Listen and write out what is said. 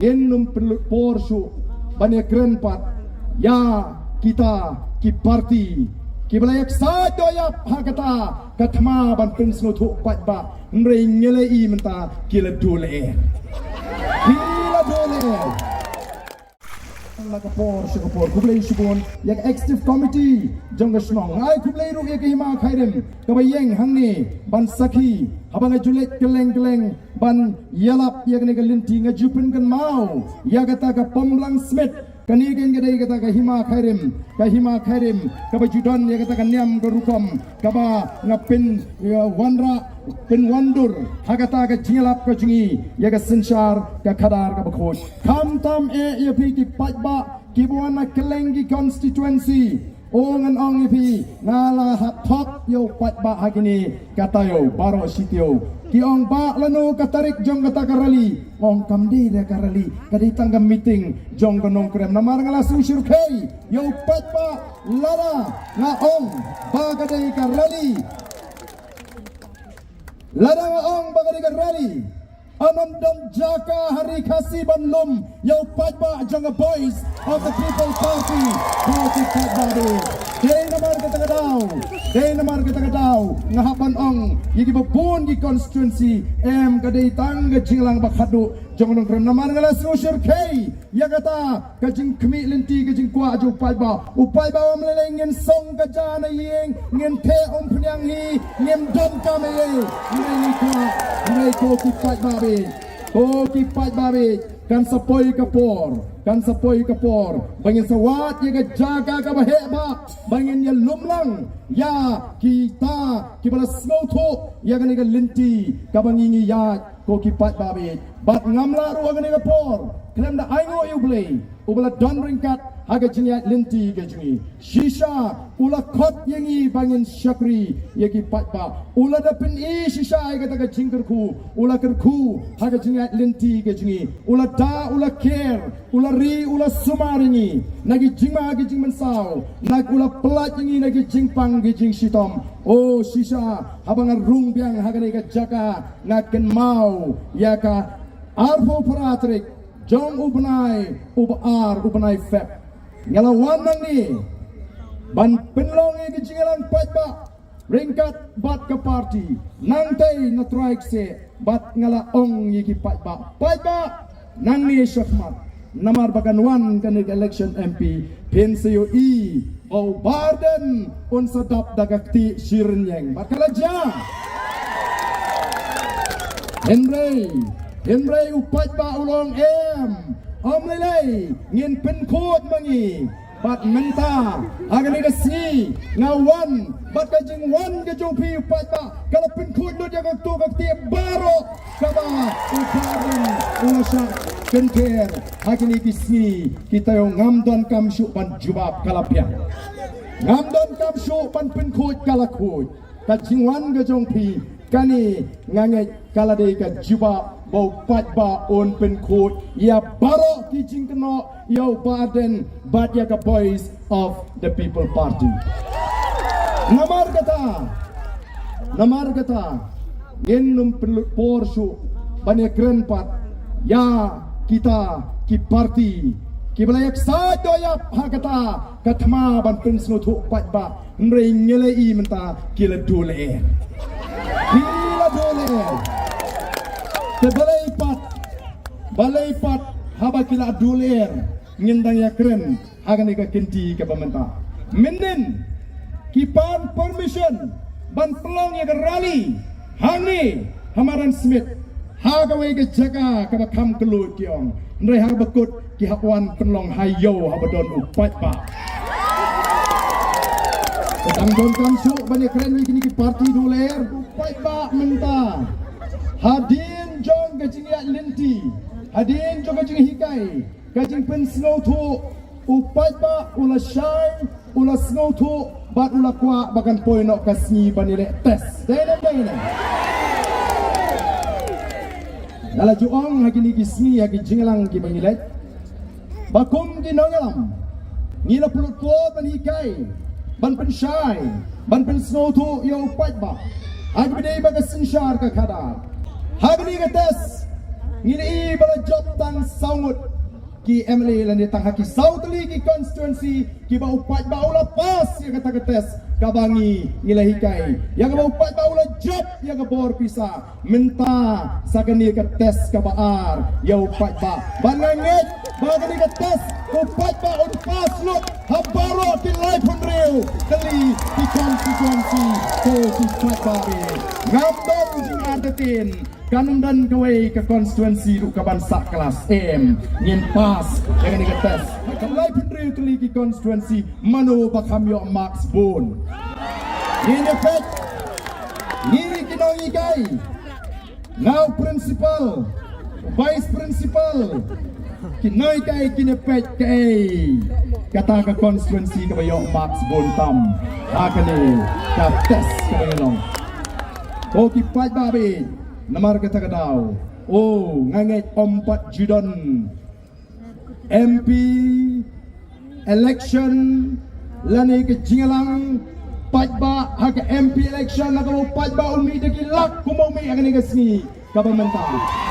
Enum porsu banyak kerenpat ya kita ki parti ki belayak sado ya hakata katma ban pensno tu pat ba mre ngele I menta kila dole laga por kublai subon yak executive committee jong snong ai kublai ru ek hima khairem kabayeng hangni ban sakhi habanga julet keleng ban yalap yak ne galinti ngajupin kan mau yagata ka pomlang smith kanigeng gadai kata ka hima khairem kabajudan yagata ka niam garukom kaba ngapin wanra pen wandur hagata ka jingalap ka jingi yaga sensar ka khadar ka bakhot kham tam e yapi ki pajba ki buana kelengi constituency ongan ong yapi ngala hatok yo pajba hagini kata yo baro sityo ki ong ba lanu katarik jong kata karali ong kamdi de karali kadi tanggam meeting jong gonong krem namar ngala susur kai yo pajba lara nga ong ba kadai karali ladang ong bagadigan rally anam dan jaka hari kasih banlum yau pajba janga boys of the people party party pajba day namar kata kadau ngahapan ong yigi babun di constituency em kadai tangga jinglang bakhadu jong nong krem namar ngala susur kai ya kata kajing kemi lenti kajing kwa jo pajba upajba omlele ngin song kajana yeng ngin te om pnyang hi ngin dom kame ngai ko ki pajba be ko ki pajba be kan sapoi kapor bangin sawat ya jaga ka baheba bangin ya lumlang ya kita kibala snowto ya gani ga linti ka bangingi ya ko ki pajba be bat ngamla ru gani ga por klem da aingo you play ubala don ringkat aga jinya linti ga jingi shisha ula khot yangi bangin shakri yaki pajba ula da pin I shisha aga ta ga jingkerku ula kerku aga jinya linti ga jingi ula da ula care ula ri ula sumaringi nagi jingma ga jing mansau nag ula pelat yangi nagi jingpang ga jing shitom oh shisha habang rung biang haga ga jaka ngaken mau yaka arbo paratrik jong ubanai feb ngalawan nang ni ban penlong ke jingalang pajba ringkat bat ke parti nang tay na traik se bat ngala ong yiki pajba nang ni syakmat namar bagan wan kan election MP pensiyo I au barden on sadap dagakti shirenyeng bat kalaja Henry upajba ulong omlelay ngin penkod mangi bat menta agani gasi ngawan bat kajing wan kajong pi upajba kalau penkod do jaga tu bakti baro kaba upaden ulasha kenker agani gisi kita yo ngamdon kamsyu ban jubab kalapya ngamdon kamsyu ban penkod kalakoi kajing wan kajong pi kani ngangai kaladei ka jubab bau pajba on penkod ya baro kijing keno ya baden bat ya ka boys of the people party namar kata enum porsu banyak kerenpat ya kita ki parti ki belayak sado ya hakata katma ban pensno tu pajba mre ngele I menta kila dole balai pat haba kila duler ngindang ya keren hagan ika kenti ke pemerintah menen kipan permission ban pelong ya rally hangi hamaran smith haga we ke jaga ka bakam kelut kiong ndai ha bakut ki hakwan pelong hayo habadon upat pa sedang don kamsu banyak keren ni ki parti duler upat pa menta hadin jong ke jingia linti hadin jong ke jingi hikai ke jing pen snow tu upai ba ula shine ula snow tu bat ula kwa bakan poi nok kasni banile tes dene dala juong hagi ni kisni hagi jinglang ki bangilet bakum di nongalam ngila pulut ko ban hikai ban pen shine ban pen snow tu yo upai ba hagi bidei baga sinshar ka khadar Hagni gates ngini bala job tang saungut ki MLA lan tang haki South League constituency ki ba upat ba ula pas ya kata ketes kabangi ngilahikai yang ba upat ba ula job yang bor pisa minta sakani ketes kabaar ya upat ba banganget bagani ketes upat ba un pas look habaro ki live on real kali di constituency ko si upat ba ngamdor jing artetin kanun dan kawai ke konstituensi du kabansa kelas M ngin pas dengan tes kalai pendiri kali ki konstituensi mano bakam yo Max Bone ngin efek ngiri kinongi kai now principal vice principal kinoi kai kinepet kai kata ke konstituensi kabayo Max Bone tam akane ka tes kabayo ko ki pat babi namar kata kadau nganget ompat judon MP election lani ke jingalang patba hak MP election nak patba umi deki lak kumau mi agani kesni kabamentang